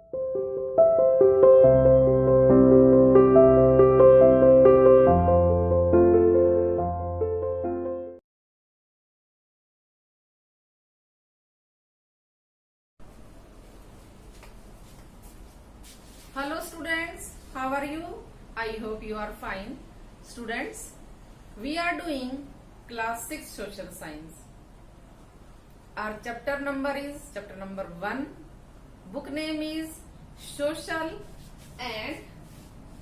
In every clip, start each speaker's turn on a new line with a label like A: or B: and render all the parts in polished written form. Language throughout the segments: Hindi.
A: Hello students, how are you? I hope you are fine. Students, we are doing class 6 social science. Our chapter number is chapter number 1. Book name is Social and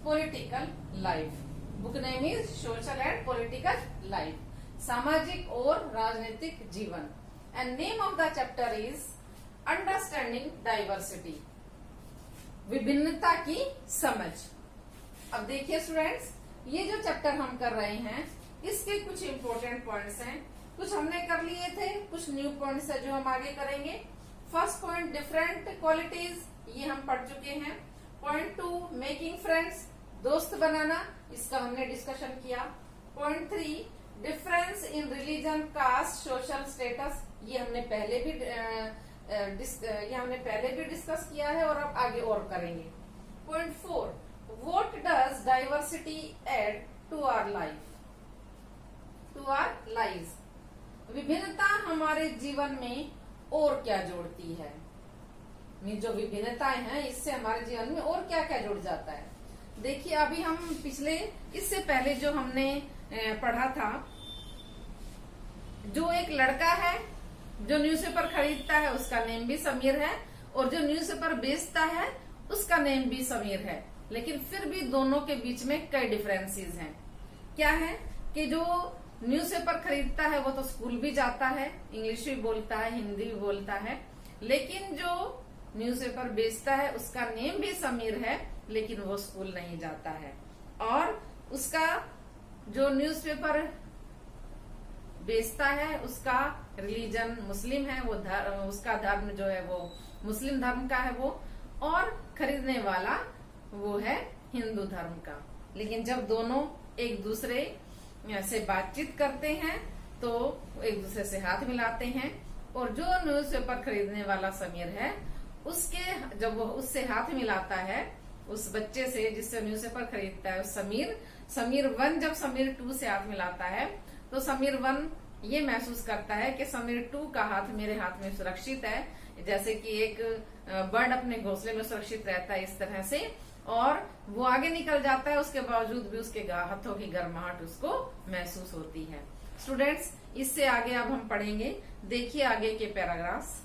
A: Political Life. Book name is Social and Political Life. सामाजिक और राजनीतिक जीवन. And name of the chapter is Understanding Diversity. विभिन्नता की समझ. अब देखिए स्टूडेंट्स, ये जो चैप्टर हम कर रहे हैं इसके कुछ इम्पोर्टेंट पॉइंट्स हैं. कुछ हमने कर लिए थे, कुछ न्यू पॉइंट्स है जो हम आगे करेंगे. फर्स्ट पॉइंट डिफरेंट क्वालिटीज, ये हम पढ़ चुके हैं. पॉइंट 2 मेकिंग फ्रेंड्स, दोस्त बनाना, इसका हमने डिस्कशन किया. Point 3 difference in religion, caste, social status, ये हमने पहले भी डिस्कस किया है और अब आगे और करेंगे. Point 4 what does diversity add to our lives, विभिन्नता हमारे जीवन में और क्या जोड़ती है. जो विभिन्नताएं हैं इससे हमारे जीवन में और क्या क्या जुड़ जाता है. देखिए अभी हम इससे पहले जो हमने पढ़ा था, जो एक लड़का है जो न्यूज़पेपर खरीदता है उसका नेम भी समीर है और जो न्यूज़पेपर बेचता है उसका नेम भी समीर है. लेकिन फिर भी दोनों के बीच में कई डिफरेंसेस हैं. क्या है कि जो न्यूज़पेपर खरीदता है वो तो स्कूल भी जाता है, इंग्लिश भी बोलता है, हिंदी भी बोलता है. लेकिन जो न्यूज़पेपर बेचता है उसका नेम भी समीर है लेकिन वो स्कूल नहीं जाता है. और उसका जो न्यूज़पेपर बेचता है उसका रिलीजन मुस्लिम है, वो उसका धर्म जो है वो मुस्लिम धर्म का है वो, और खरीदने वाला वो है हिंदू धर्म का. लेकिन जब दोनों एक दूसरे से बातचीत करते हैं तो एक दूसरे से हाथ मिलाते हैं और जो न्यूज़पेपर खरीदने वाला समीर है उसके जब वो उससे हाथ मिलाता है, उस बच्चे से जिससे न्यूज़पेपर खरीदता है, समीर 1 जब समीर 2 से हाथ मिलाता है तो समीर 1 ये महसूस करता है कि समीर 2 का हाथ मेरे हाथ में सुरक्षित है, जैसे कि एक बर्ड अपने घोंसले में सुरक्षित रहता है इस तरह से. और वो आगे निकल जाता है, उसके बावजूद भी उसके हाथों की गर्माहट उसको महसूस होती है. स्टूडेंट्स, इससे आगे अब हम पढ़ेंगे. देखिए आगे के पैराग्राफ्स.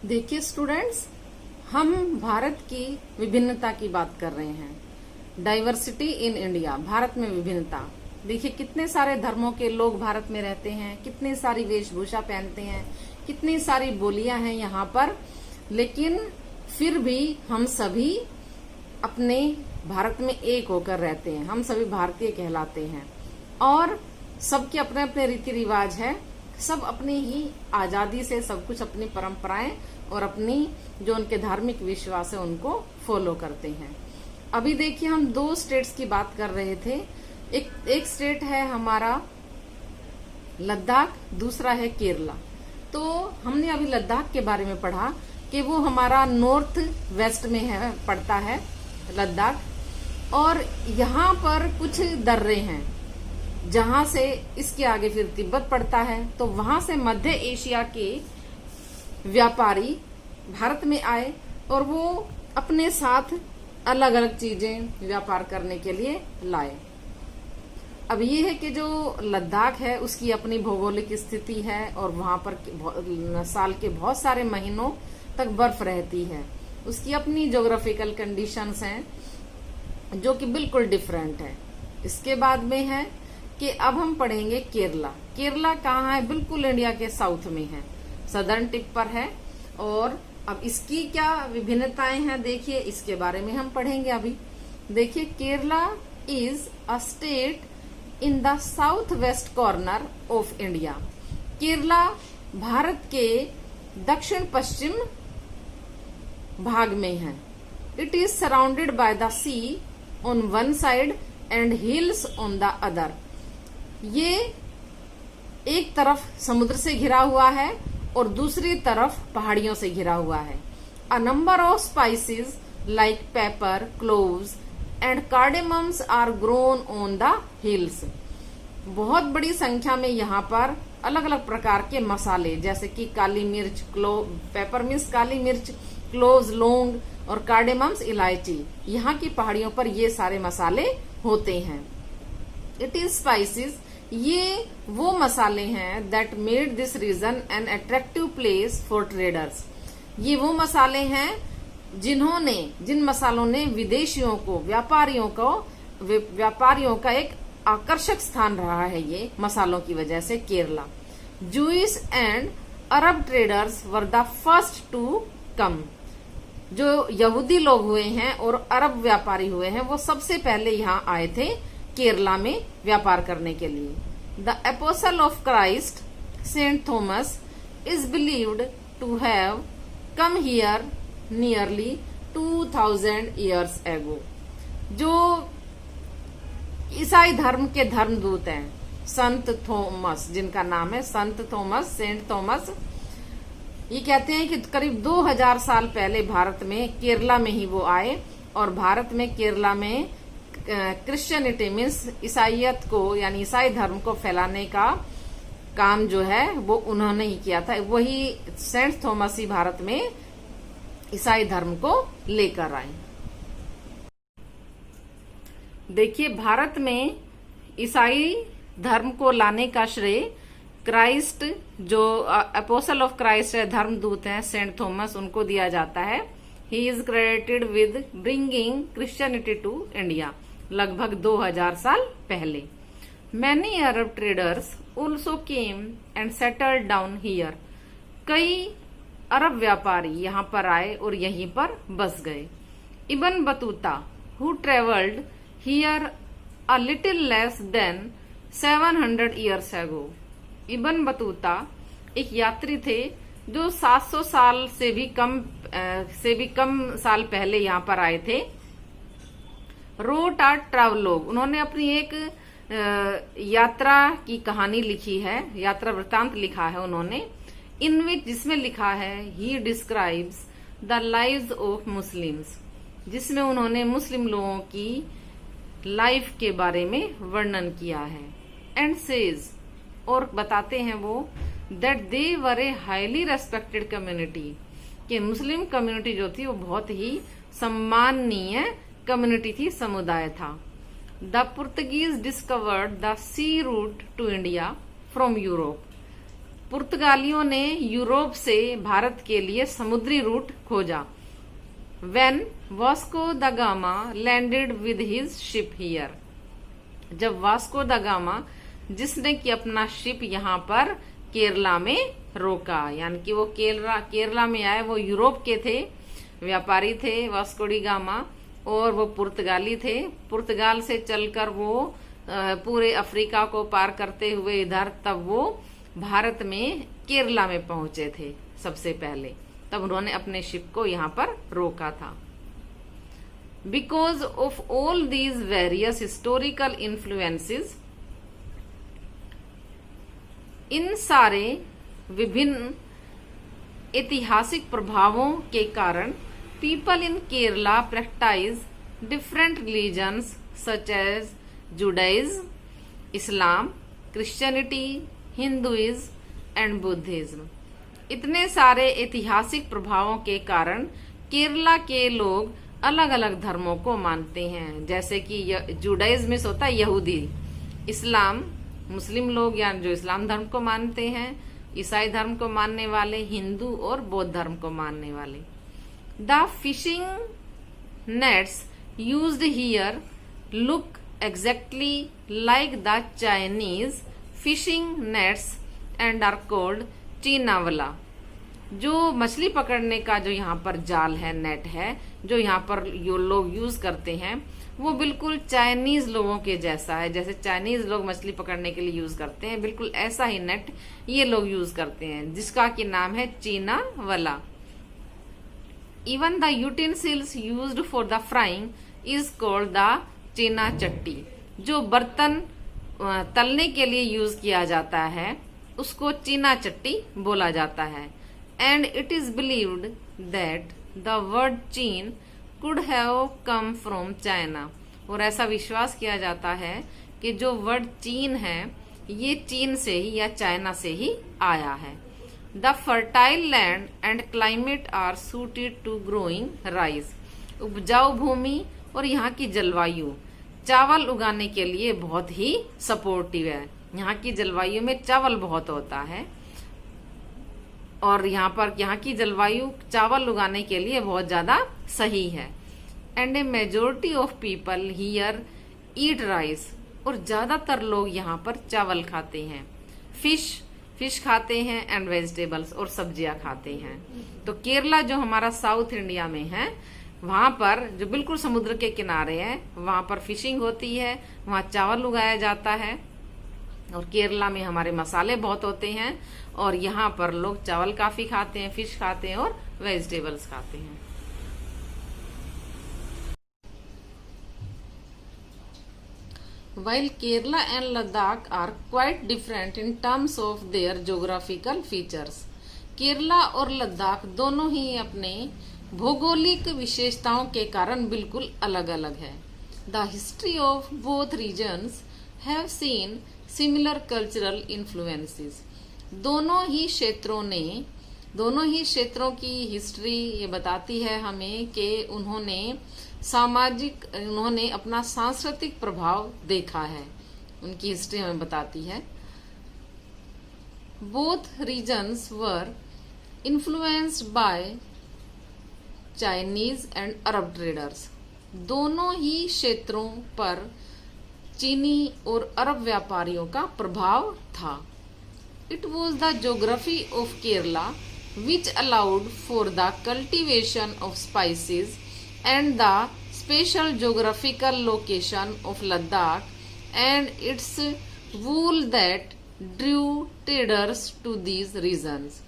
A: देखिए स्टूडेंट्स, हम भारत की विभिन्नता की बात कर रहे हैं. डाइवर्सिटी इन इंडिया, भारत में विभिन्नता. देखिए कितने सारे धर्मों के लोग भारत में रहते हैं, कितनी सारी वेशभूषा पहनते हैं, कितनी सारी बोलियां हैं यहाँ पर. लेकिन फिर भी हम सभी अपने भारत में एक होकर रहते हैं. हम सभी भारतीय कहलाते हैं और सबके अपने अपने रीति रिवाज है. सब अपनी ही आजादी से सब कुछ अपनी परंपराएं और अपनी जो उनके धार्मिक विश्वास है उनको फॉलो करते हैं. अभी देखिए हम 2 स्टेट्स की बात कर रहे थे. एक स्टेट है हमारा लद्दाख, दूसरा है केरला. तो हमने अभी लद्दाख के बारे में पढ़ा कि वो हमारा नॉर्थ वेस्ट में है, पड़ता है लद्दाख. और यहाँ पर कुछ दर्रे हैं जहां से इसके आगे फिर तिब्बत पड़ता है. तो वहां से मध्य एशिया के व्यापारी भारत में आए और वो अपने साथ अलग अलग चीजें व्यापार करने के लिए लाए. अब ये है कि जो लद्दाख है उसकी अपनी भौगोलिक स्थिति है और वहां पर साल के बहुत सारे महीनों तक बर्फ रहती है. उसकी अपनी ज्योग्राफिकल कंडीशंस हैं जो कि बिल्कुल डिफरेंट है. इसके बाद में है कि अब हम पढ़ेंगे केरला. केरला कहाँ है? बिल्कुल इंडिया के साउथ में है, सदर्न टिप पर है. और अब इसकी क्या विभिन्नताएं हैं देखिए, इसके बारे में हम पढ़ेंगे अभी. देखिए Kerala is a state in the south west corner of India. Kerala भारत के दक्षिण पश्चिम भाग में है. It is surrounded by the sea on one side and hills on the other. ये एक तरफ समुद्र से घिरा हुआ है और दूसरी तरफ पहाड़ियों से घिरा हुआ है। A number of spices like pepper, cloves and cardamoms are grown on the hills. बहुत बड़ी संख्या में यहाँ पर अलग अलग प्रकार के मसाले जैसे कि काली मिर्च, पेपर मीन्स काली मिर्च, क्लोव्स लौंग और कार्डेमम्स इलायची, यहाँ की पहाड़ियों पर ये सारे मसाले होते हैं। इट इज स्पाइसेस, ये वो मसाले हैं that made this region an attractive place for traders. ये वो मसाले हैं जिन मसालों ने विदेशियों को, व्यापारियों का एक आकर्षक स्थान रहा है ये मसालों की वजह से Kerala. Jewish and Arab traders were the first to come. जो यहूदी लोग हुए हैं और अरब व्यापारी हुए हैं वो सबसे पहले यहाँ आए थे केरला में व्यापार करने के लिए। The apostle of Christ Saint Thomas is believed to have come here nearly 2000 years ago। जो ईसाई धर्म के धर्मदूत हैं संत थॉमस, जिनका नाम है संत थॉमस, सेंट थॉमस, ये कहते हैं कि करीब 2000 साल पहले भारत में केरला में ही वो आए और भारत में केरला में क्रिश्चियनिटी मीन्स ईसाइयत को यानी ईसाई धर्म को फैलाने का काम जो है वो उन्होंने ही किया था। वही सेंट थॉमस ही भारत में ईसाई धर्म को लेकर आए। देखिए, भारत में ईसाई धर्म को लाने का श्रेय क्राइस्ट, जो अपोस्टल ऑफ क्राइस्ट है, धर्मदूत हैं सेंट थॉमस, उनको दिया जाता है। He is credited with bringing Christianity to India, लगभग 2000 साल पहले। Many Arab traders also came and settled down here. कई अरब व्यापारी यहाँ पर आए और यहीं पर बस गए। Ibn Battuta who travelled here a little less than 700 years ago। Ibn Battuta एक यात्री थे जो 700 साल से भी कम साल पहले यहाँ पर आए थे। रोट आ ट्रैवलॉग, उन्होंने अपनी एक यात्रा की कहानी लिखी है, यात्रा वृतांत लिखा है उन्होंने, इन विच, जिसमें लिखा है he describes the lives of Muslims, जिसमें उन्होंने मुस्लिम लोगों की लाइफ के बारे में वर्णन किया है। एंड सेज, और बताते हैं वो, that they were a highly respected community, कि मुस्लिम कम्युनिटी जो थी वो बहुत ही सम्माननीय कम्युनिटी थी, समुदाय था। The Portuguese discovered the sea route to India from Europe. पुर्तगालियों ने यूरोप से भारत के लिए समुद्री रूट खोजा। When Vasco the gamma landed with his ship here, जब वास्को द गामा, जिसने कि अपना शिप यहाँ पर केरला में रोका, यानी कि वो केरला में आए, वो यूरोप के थे, व्यापारी थे वास्को डी गामा, और वो पुर्तगाली थे। पुर्तगाल से चलकर वो पूरे अफ्रीका को पार करते हुए इधर, तब वो भारत में केरला में पहुंचे थे सबसे पहले, तब उन्होंने अपने शिप को यहाँ पर रोका था। Because of all these various historical influences, इन सारे विभिन्न ऐतिहासिक प्रभावों के कारण people in Kerala practise different religions such as Judaism, Islam, Christianity, Hinduism and Buddhism. इतने सारे ऐतिहासिक प्रभावों के कारण केरला के लोग अलग अलग धर्मों को मानते हैं, जैसे कि जुडाइज्म होता है यहूदी, इस्लाम मुस्लिम लोग या जो इस्लाम धर्म को मानते हैं, ईसाई धर्म को मानने वाले, हिंदू और बौद्ध धर्म को मानने वाले। The fishing nets used here look exactly like the Chinese fishing nets and are called cheenavala. जो मछली पकड़ने का जो यहाँ पर जाल है, नेट है, जो यहाँ पर लोग यूज करते हैं, वो बिल्कुल चाइनीज लोगों के जैसा है। जैसे चाइनीज लोग मछली पकड़ने के लिए यूज करते हैं, बिल्कुल ऐसा ही नेट ये लोग यूज करते हैं, जिसका कि नाम है cheenavala. Even the utensils used for the frying is called the cheena chatti. जो बर्तन तलने के लिए यूज किया जाता है, उसको चीना चट्टी बोला जाता है। And it is believed that the word cheen could have come from China. और ऐसा विश्वास किया जाता है कि जो वर्ड चीन है ये चीन से ही या चाइना से ही आया है। The fertile land and climate are suited to growing rice. उपजाऊ भूमि और यहाँ की जलवायु चावल उगाने के लिए बहुत ही सपोर्टिव है। यहाँ की जलवायु में चावल बहुत होता है और यहाँ की जलवायु चावल उगाने के लिए बहुत ज्यादा सही है। And A majority of people here eat rice. और ज्यादातर लोग यहाँ पर चावल खाते हैं, फिश खाते हैं एंड वेजिटेबल्स और सब्जियां खाते हैं। तो केरला जो हमारा साउथ इंडिया में है वहां पर जो बिल्कुल समुद्र के किनारे है वहां पर फिशिंग होती है, वहां चावल उगाया जाता है और केरला में हमारे मसाले बहुत होते हैं और यहाँ पर लोग चावल काफी खाते हैं, फिश खाते हैं और वेजिटेबल्स खाते हैं। While Kerala and Ladakh are quite different in terms of their geographical features, Kerala और लद्दाख दोनों ही अपने भौगोलिक विशेषताओं के कारण बिल्कुल अलग अलग है। The history of both regions have seen similar cultural influences. दोनों ही क्षेत्रों की हिस्ट्री ये बताती है हमें कि उन्होंने अपना सांस्कृतिक प्रभाव देखा है, उनकी हिस्ट्री हमें बताती है। Both regions were influenced by Chinese and Arab traders. दोनों ही क्षेत्रों पर चीनी और अरब व्यापारियों का प्रभाव था। It was the geography of Kerala which allowed for the cultivation of spices and the special geographical location of Ladakh and its wool that drew traders to these regions.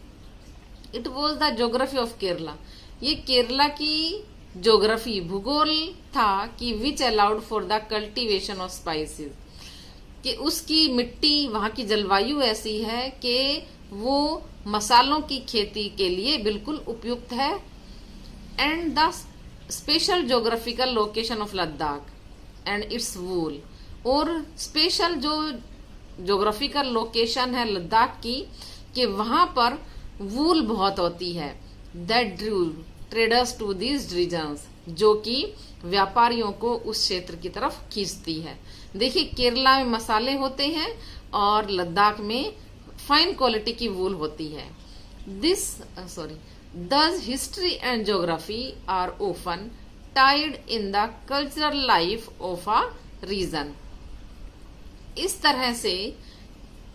A: It was the geography of Kerala. ये केरला की ज्योग्राफी भूगोल था कि which allowed for the cultivation of spices, कि उसकी मिट्टी वहां की जलवायु ऐसी है कि वो मसालों की खेती के लिए बिल्कुल उपयुक्त है। And the special geographical location of Ladakh and its wool, और स्पेशल जो ज्योग्राफिकल लोकेशन है लद्दाख की कि वहां पर वूल बहुत होती है। That drew traders to these regions, जो कि व्यापारियों को उस क्षेत्र की तरफ खींचती है। देखिए केरला में मसाले होते हैं और लद्दाख में फाइन क्वालिटी की वूल होती है। Thus history and geography are often tied in the cultural life of a region. इस तरह से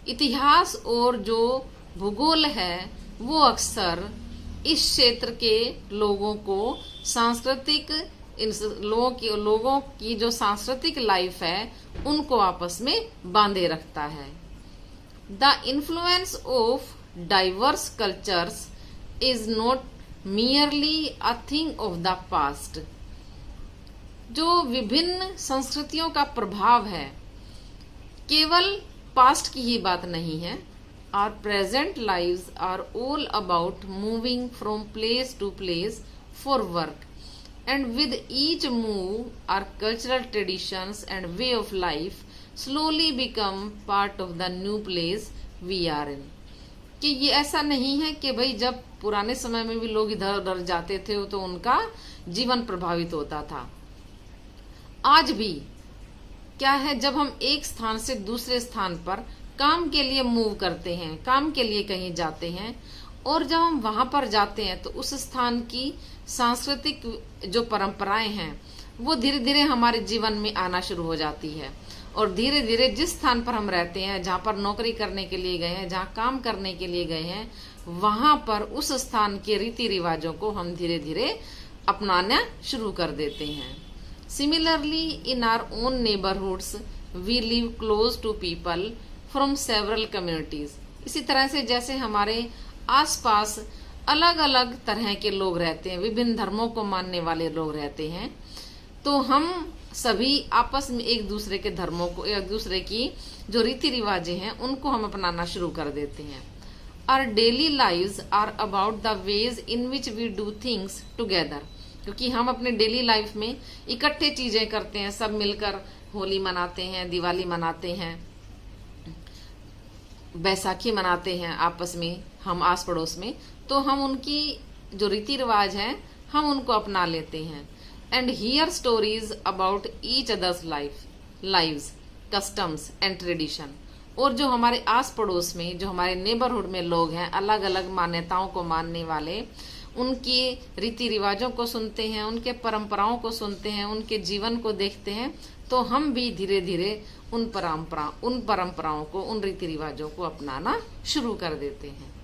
A: इतिहास और जो भूगोल है वो अक्सर इस क्षेत्र के लोगों को लोगों की जो सांस्कृतिक लाइफ है उनको आपस में बांधे रखता है। The influence of diverse cultures is not merely a thing of the past. जो विभिन्न संस्कृतियों का प्रभाव है केवल पास्ट की ही बात नहीं है। Our present lives are all about moving from place to place for work, and with each move our cultural traditions and way of life slowly become part of the new place we are in. कि ये ऐसा नहीं है कि भाई जब पुराने समय में भी लोग इधर उधर जाते थे तो उनका जीवन प्रभावित होता था। आज भी क्या है, जब हम एक स्थान से दूसरे स्थान पर काम के लिए मूव करते हैं, काम के लिए कहीं जाते हैं, और जब हम वहां पर जाते हैं तो उस स्थान की सांस्कृतिक जो परंपराएं हैं वो धीरे धीरे हमारे जीवन में आना शुरू हो जाती है। और धीरे धीरे जिस स्थान पर हम रहते हैं, जहां पर नौकरी करने के लिए गए हैं, जहां काम करने के लिए गए हैं, वहां पर उस स्थान के रीति रिवाजों को हम धीरे धीरे अपनाना शुरू कर देते हैं। Similarly in our own neighbourhoods we live close to people from several communities. इसी तरह से जैसे हमारे आसपास अलग अलग तरह के लोग रहते हैं, विभिन्न धर्मों को मानने वाले लोग रहते हैं, तो हम सभी आपस में एक दूसरे के धर्मों को, एक दूसरे की जो रीति रिवाजें हैं उनको हम अपनाना शुरू कर देते हैं। Our daily lives are about the ways in which we do things together, क्योंकि हम अपने डेली लाइफ में इकट्ठे चीजें करते हैं, सब मिलकर होली मनाते हैं, दिवाली मनाते हैं, बैसाखी मनाते हैं आपस में, हम आस पड़ोस में, तो हम उनकी जो रीति रिवाज हैं हम उनको अपना लेते हैं। And here stories about each others lives, customs and tradition. और जो हमारे आस पड़ोस में, जो हमारे नेबरहुड में लोग हैं, अलग अलग मान्यताओं को मानने वाले, उनके रीति रिवाजों को सुनते हैं, उनके परंपराओं को सुनते हैं, उनके जीवन को देखते हैं, तो हम भी धीरे धीरे उन परंपराओं को, उन रीति रिवाजों को अपनाना शुरू कर देते हैं।